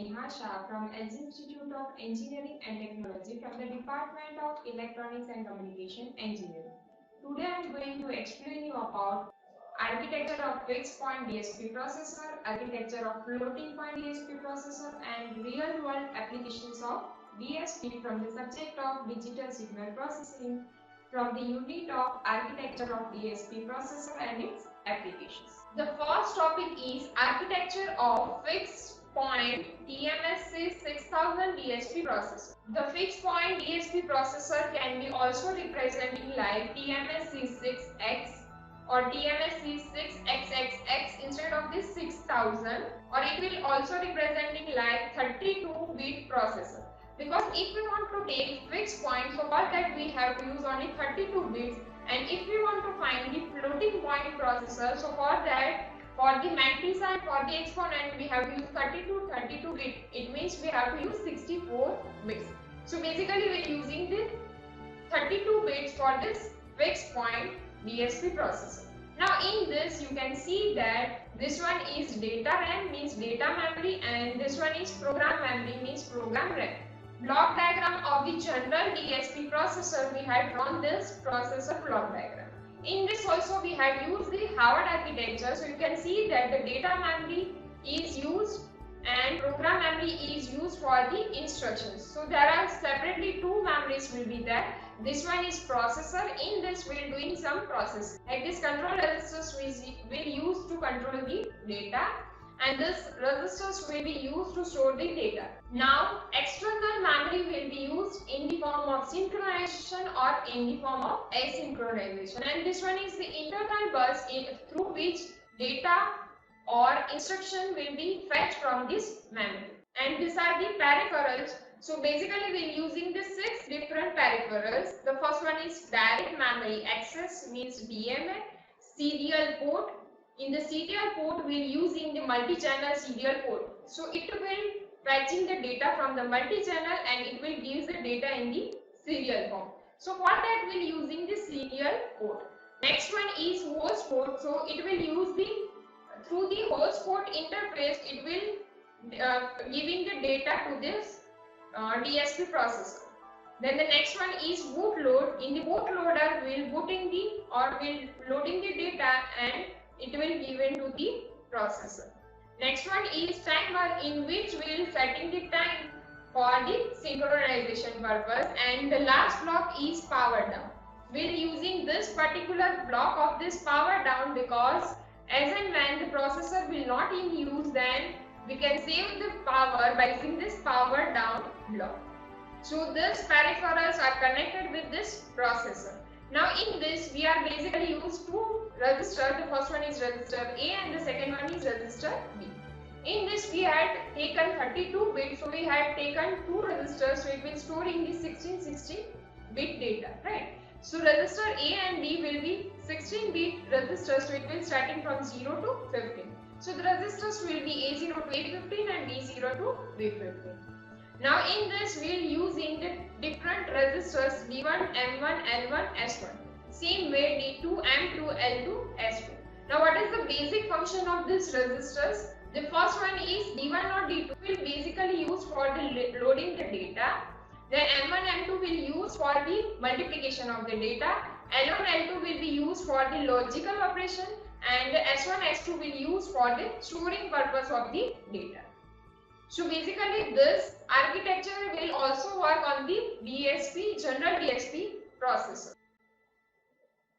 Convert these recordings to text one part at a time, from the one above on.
Neha Shah from LG Institute of Engineering and Technology from the Department of Electronics and Communication Engineering. Today I am going to explain you about architecture of fixed point DSP processor, architecture of floating point DSP processor and real world applications of DSP from the subject of digital signal processing from the unit of architecture of DSP processor and its applications. The first topic is architecture of fixed point TMSC 6000 DSP processor. The fixed point DSP processor can be also representing like TMSC 6X or TMSC 6XXX instead of this 6000, or it will also representing like 32-bit processor. Because if we want to take fixed point, so for that we have to use only 32 bits, and if we want to find the floating point processor, so for that, for the matrix and for the exponent we have to use 32 bit. It means we have to use 64 bits. So basically we are using the 32 bits for this fixed point DSP processor. Now in this you can see that this one is data RAM means data memory, and this one is program memory means program RAM. Block diagram of the general DSP processor, we had drawn this processor block diagram. In this also we have used the Harvard architecture, so you can see that the data memory is used and program memory is used for the instructions. So there are separately two memories will be there. This one is processor. In this we are doing some processing. Like this control registers we will use to control the data, and this registers will be used to store the data. Now external memory will be used in the form of synchronization or in the form of asynchronization, and this one is the internal bus through which data or instruction will be fetched from this memory. And these are the peripherals. So basically we are using the 6 different peripherals. The first one is direct memory access means DMA, serial port. In the serial port we are using the multi-channel serial port. So it will fetching the data from the multi-channel and it will give the data in the serial form. So for that we are using the serial port. Next one is host port. So it will use the through the host port interface, it will giving the data to this DSP processor. Then the next one is bootload. In the bootloader, we will booting the or will loading the data and it will give into the processor. Next one is timer, in which we will setting the time for the synchronization purpose. And the last block is power down. We are using this particular block of this power down because as and when the processor will not in use, then we can save the power by using this power down block. So these peripherals are connected with this processor. Now in this we are basically used two registers. The first one is register A and the second one is register B. In this we had taken 32 bits, so we had taken two registers, so it will store in the 16 bit data, right? So register A and B will be 16-bit registers, so it will starting from 0 to 15. So the registers will be A0 to A15 and B0 to B15. Now in this we will using the different registers D1, M1, L1, S1. Same way D2, M2, L2, S2. Now what is the basic function of these registers? The first one is D1 or D2 will basically use for the loading the data. Then M1, M2 will use for the multiplication of the data. L1, L2 will be used for the logical operation, and S1, S2 will use for the storing purpose of the data. So basically this architecture will also work on the DSP, general DSP processor.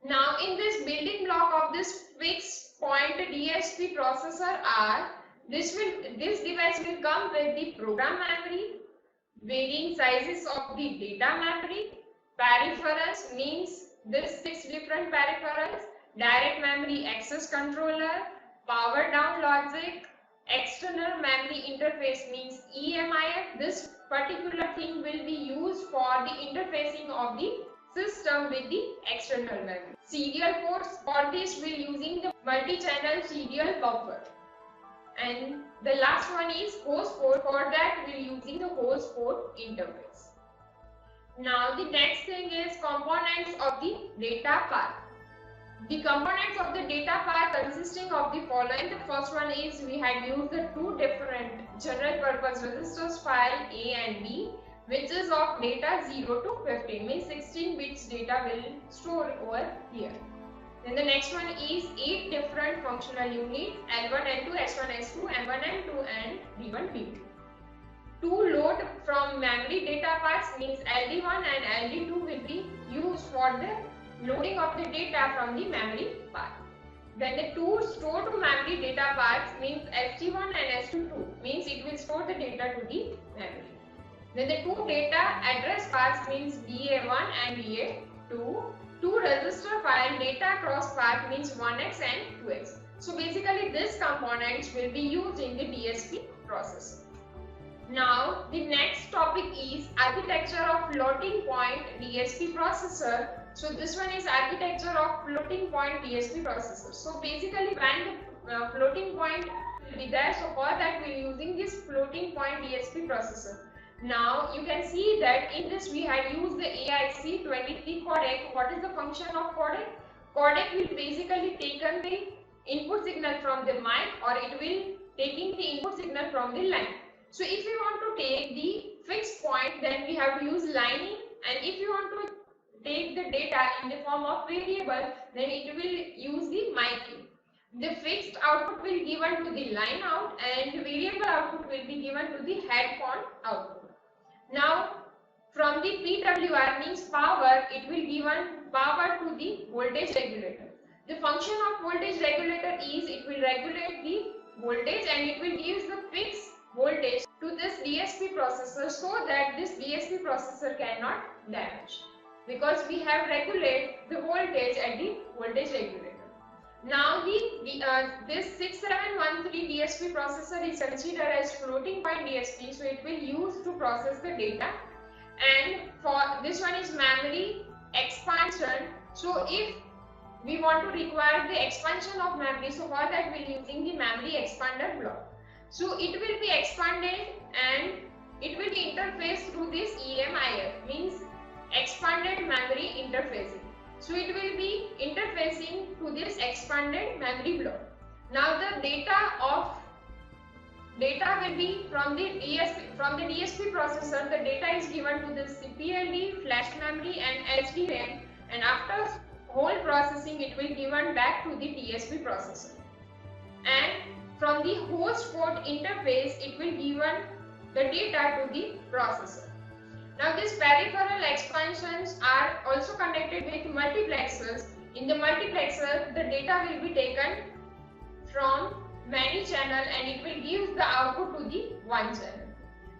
Now in this building block of this fixed point DSP processor are, this device will come with the program memory, varying sizes of the data memory, peripherals means this 6 different peripherals, direct memory access controller, power down logic, external memory interface means EMIF. This particular thing will be used for the interfacing of the system with the external memory. Serial ports, for this we will using the multi-channel serial buffer. And the last one is host port. For that we are using the host port interface. Now the next thing is components of the data path. The components of the data path consisting of the following. The first one is we had used the two different general purpose registers file A and B, which is of data 0 to 15, means 16 bits data will store over here. Then the next one is 8 different functional units L1, L2, S1, S2, M1, M2 and D1, D2. To load from memory data paths means LD1 and LD2 will be used for the loading of the data from the memory path. Then the two store to memory data paths means ST1 and ST2 means it will store the data to the memory. Then the two data address paths means DA1 and DA2. Two register file data cross path means 1x and 2x. So basically these components will be used in the DSP processor. Now the next topic is architecture of floating point DSP processor. So this one is architecture of floating point DSP processor. So basically when the floating point will be there, so for that we are using this floating point DSP processor. Now you can see that in this we had used the AIC23 codec. What is the function of codec? Codec will basically taken the input signal from the mic, or it will taking the input signal from the line. So if you want to take the fixed point, then we have to use lining, and if you want to take the data in the form of variable, then it will use the miking. The fixed output will be given to the line out and the variable output will be given to the headphone output. Now from the PWR means power, it will given power to the voltage regulator. The function of voltage regulator is it will regulate the voltage and it will give the fixed voltage to this DSP processor so that this DSP processor cannot damage, because we have regulate the voltage at the voltage regulator. Now this 6713 DSP processor is considered as floating point DSP, so it will use to process the data. And for this one is memory expansion. So if we want to require the expansion of memory, so for that we are using the memory expander block. So it will be expanded and it will be interfaced through this EMIF, means expanded memory interfacing. So it will be interfacing to this expanded memory block. Now the data will be from the DSP processor. The data is given to the CPLD, flash memory and SDRAM, and after whole processing it will given back to the DSP processor. And from the host port interface it will given the data to the processor. Now these peripheral expansions are also connected with multiplexers. In the multiplexer, the data will be taken from many channel and it will give the output to the one channel.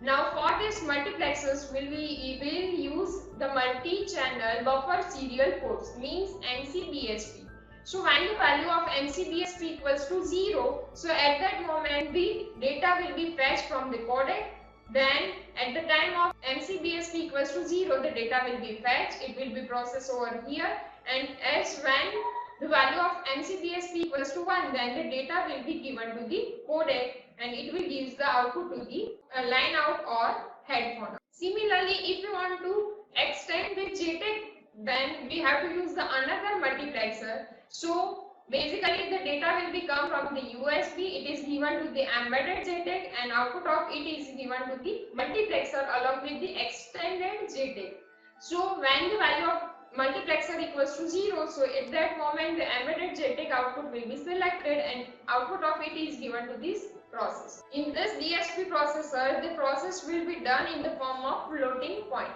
Now for this multiplexers we will use the multi-channel buffer serial ports, means MCBSP. So when the value of MCBSP equals to 0, so at that moment the data will be fetched from the codec. Then at the time of MCBSP equals to 0, the data will be fetched, it will be processed over here, and as when the value of MCBSP equals to 1, then the data will be given to the codec and it will give the output to the line out or headphone. Similarly, if you want to extend the JTAG, then we have to use the another multiplexer. So basically the data will be come from the USB, it is given to the embedded JTAG and output of it is given to the multiplexer along with the extended JTAG. So when the value of multiplexer equals to 0, so at that moment the embedded JTAG output will be selected and output of it is given to this process. In this DSP processor, the process will be done in the form of floating point.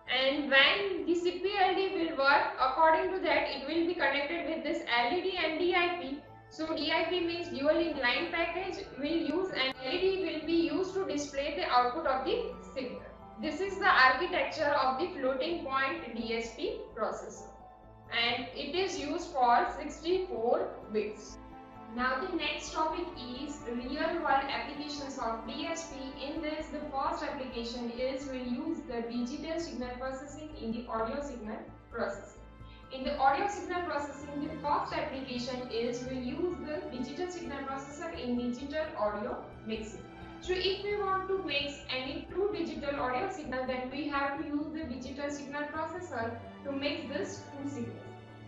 And when the CPLD will work, according to that it will be connected with this LED and DIP. So DIP means dual inline package will use, and LED will be used to display the output of the signal. This is the architecture of the floating point DSP processor and it is used for 64 bits. Now the next topic is real world applications of DSP. In this, the first application is we'll use the digital signal processing in the audio signal processing. In the audio signal processing, the first application is we'll use the digital signal processor in digital audio mixing. So if we want to mix any true digital audio signal, then we have to use the digital signal processor to mix this two signals.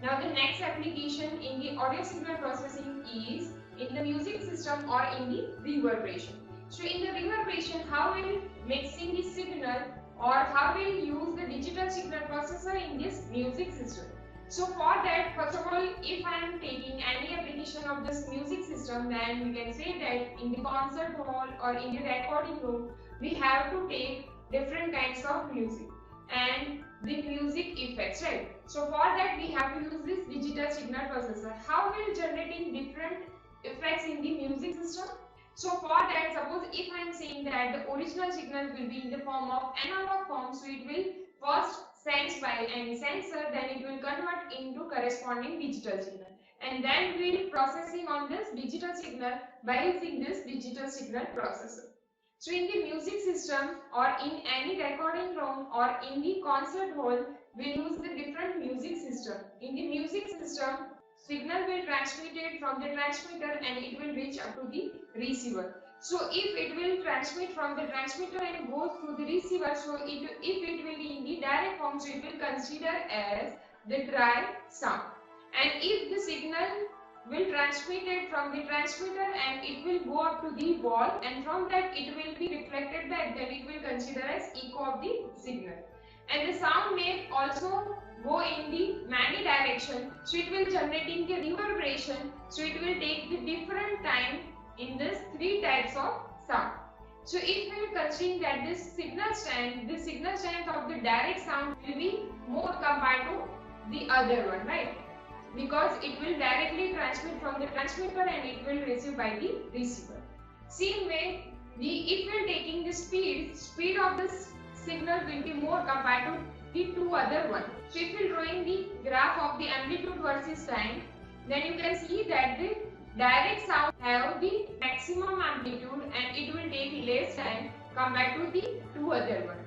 Now the next application in the audio signal processing is in the music system or in the reverberation. So in the reverberation, how will mixing the signal or how will use the digital signal processor in this music system? So for that, first of all, if I am taking any application of this music system, then we can say that in the concert hall or in the recording room, we have to take different kinds of music and the music effects, right? So for that, we have to use this digital signal processor. How will generating different effects in the music system? So for that, suppose if I am saying that the original signal will be in the form of analog form, so it will first sense by any sensor, then it will convert into corresponding digital signal, and then we will processing on this digital signal by using this digital signal processor. So in the music system or in any recording room or in the concert hall, we use the different music system. In the music system, signal will transmitted from the transmitter and it will reach up to the receiver. So if it will transmit from the transmitter and goes through the receiver, so if it will be in the direct form, so it will consider as the dry sound. And if the signal will transmit it from the transmitter and it will go up to the wall, and from that it will be reflected back, then it will consider as echo of the signal. And the sound may also go in the many direction, so it will generating the reverberation, so it will take the different time in this three types of sound. So if we are considering that the signal strength of the direct sound will be more compared to the other one, right? Because it will directly transmit from the transmitter and it will receive by the receiver. Same way, if we are taking the speed of this signal will be more compared to the two other one. So if we are drawing the graph of the amplitude versus time, then you can see that the direct sound have the maximum amplitude and it will take less time compared to the two other one.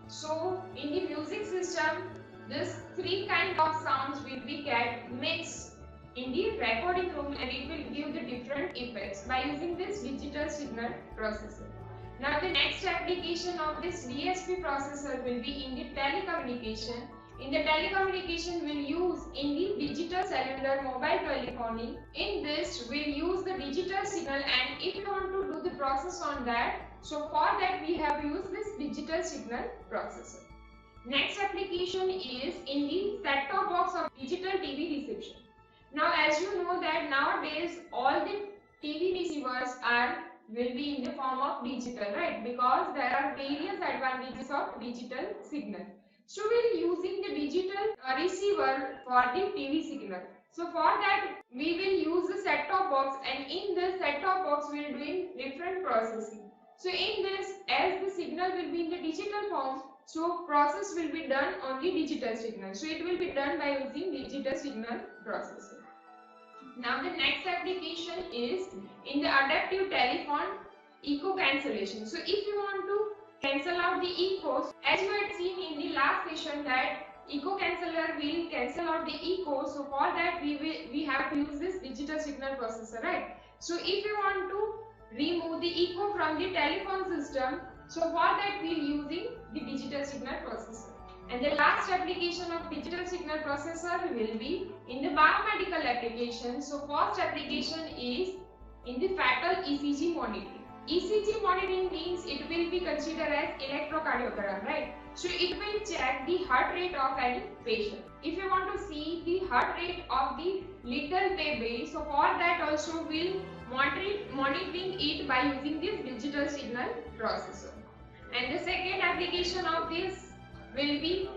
So in the music system, this three kind of sounds will be get mixed in the recording room and it will give the different effects by using this digital signal processor. Now the next application of this DSP processor will be in the telecommunication. In the telecommunication, we'll use in the digital cellular mobile telephony. In this, we'll use the digital signal, and if you want to do the process on that, so for that we have to use this digital signal processor. Next application is in the set-top box of digital TV reception. Now as you know that nowadays all the TV receivers will be in the form of digital, right? Because there are various advantages of digital signal. So we will using the digital receiver for the TV signal. So for that we will use the set-top box, and in this set-top box we will doing different processing. So in this, as the signal will be in the digital form, so process will be done on the digital signal. So it will be done by using digital signal processor. Now the next application is in the adaptive telephone echo cancellation. So if you want to cancel out the echoes, as you had seen in the last session that echo canceller will cancel out the echo. So for that we have to use this digital signal processor, right? So if you want to remove the echo from the telephone system, so for that we are using the digital signal processor. And the last application of digital signal processor will be in the biomedical application. So first application is in the fetal ECG monitoring. ECG monitoring means it will be considered as electrocardiogram, right? So it will check the heart rate of any patient. If you want to see the heart rate of the little baby, so for that also we'll monitoring it by using this digital signal processor. And the second application of this will be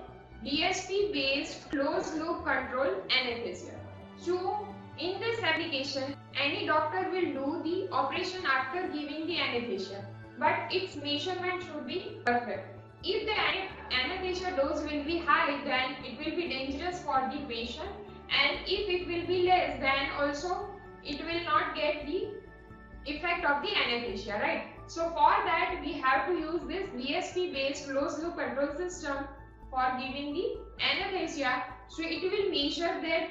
DSP based closed loop control anesthesia. So in this application, any doctor will do the operation after giving the anesthesia, but its measurement should be perfect. If the anesthesia dose will be high, then it will be dangerous for the patient, and if it will be less, then also it will not get the effect of the anesthesia, right? So for that we have to use this DSP based closed loop control system for giving the anesthesia. So it will measure that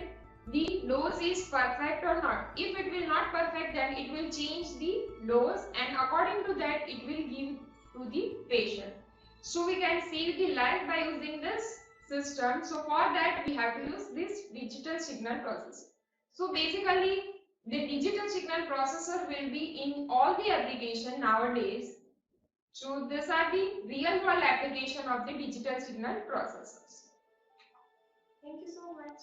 the dose is perfect or not. If it will not perfect, then it will change the dose, and according to that it will give to the patient. So we can save the life by using this system. So for that we have to use this digital signal processor. So basically the digital signal processor will be in all the application nowadays. So these are the real world application of the digital signal processors. Thank you so much.